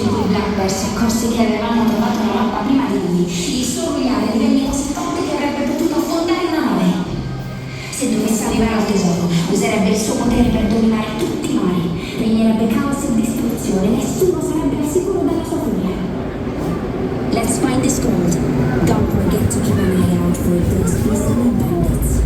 in cui Blackbear si accorse che avevamo trovato una mappa prima di lui, il suo urlare divenne così forte che avrebbe potuto affondare una nave. Se dovesse arrivare al tesoro, userebbe il suo potere per dominare tutti i mari. Regnerebbe caos e distruzione, nessuno sarebbe al sicuro dalla sua furia. Let's find this gold. Don't forget to keep an eye out for those feasting bandits.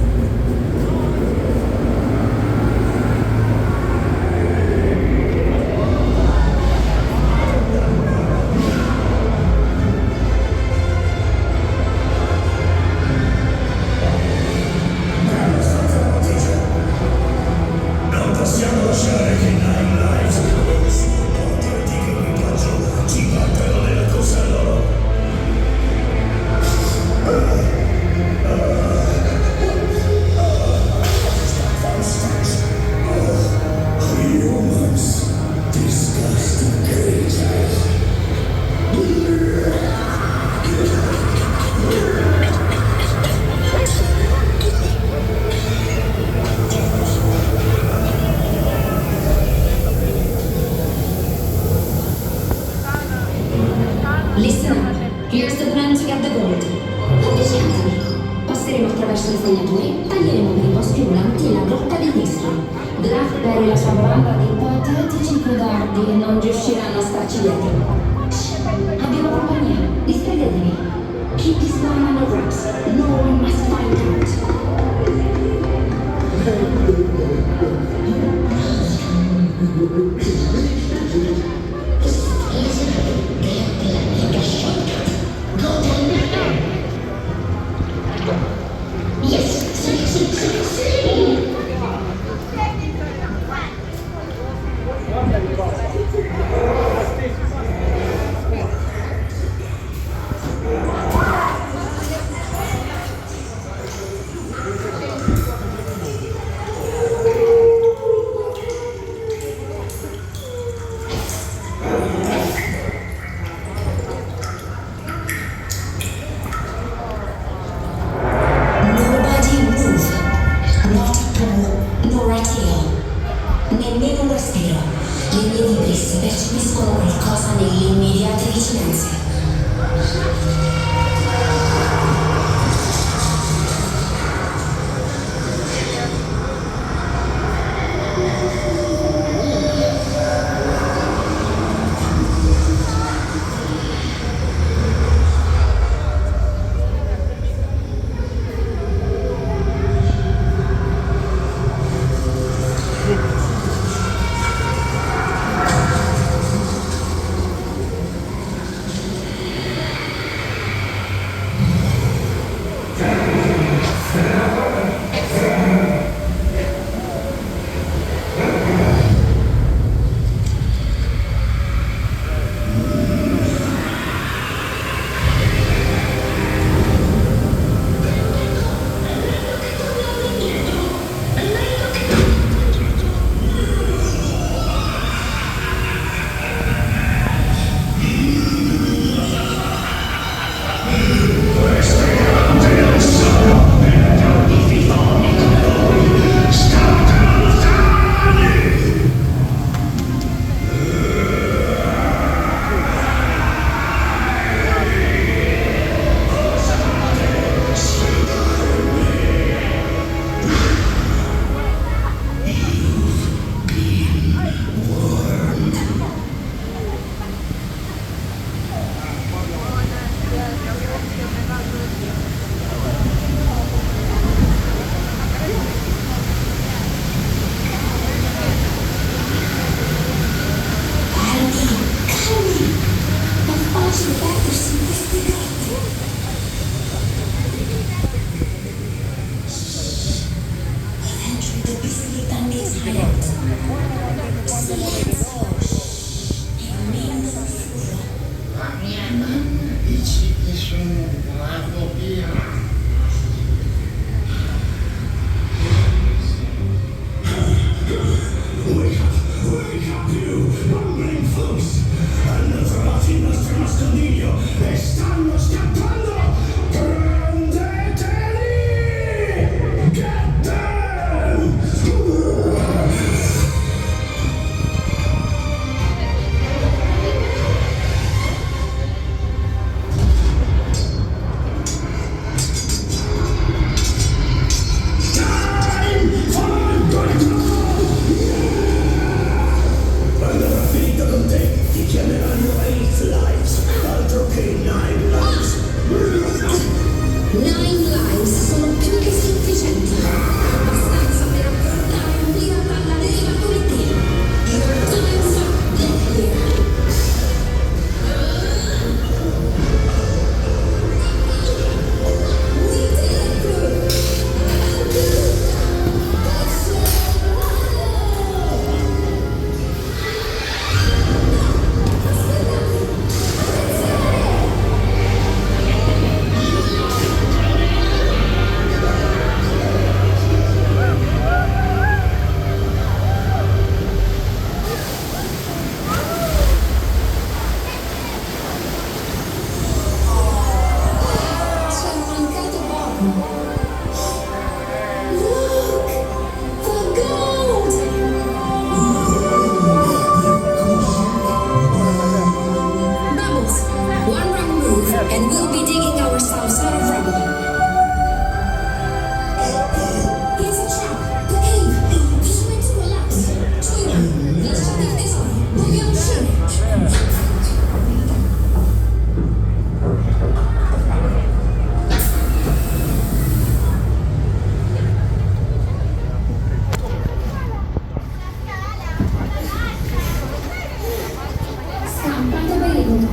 quanto pericolo.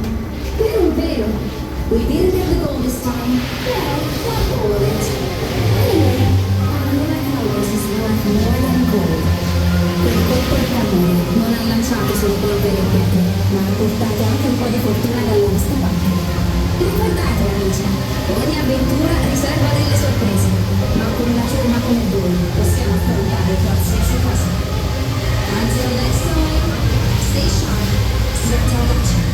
Per un vero. We didn't get the goal this time. Well, one goal of it. Anyway, Anna Cowboys is worth more than gold. Quel colpo di cannone non ha lanciato solo polvere e pietre, ma ha portato anche un po' di fortuna dalla nostra parte. Ricordate, amici, ogni avventura riserva delle sorprese, ma con una ciurma come voi possiamo affrontare qualsiasi cosa. Until next time, stay sharp, stay touch.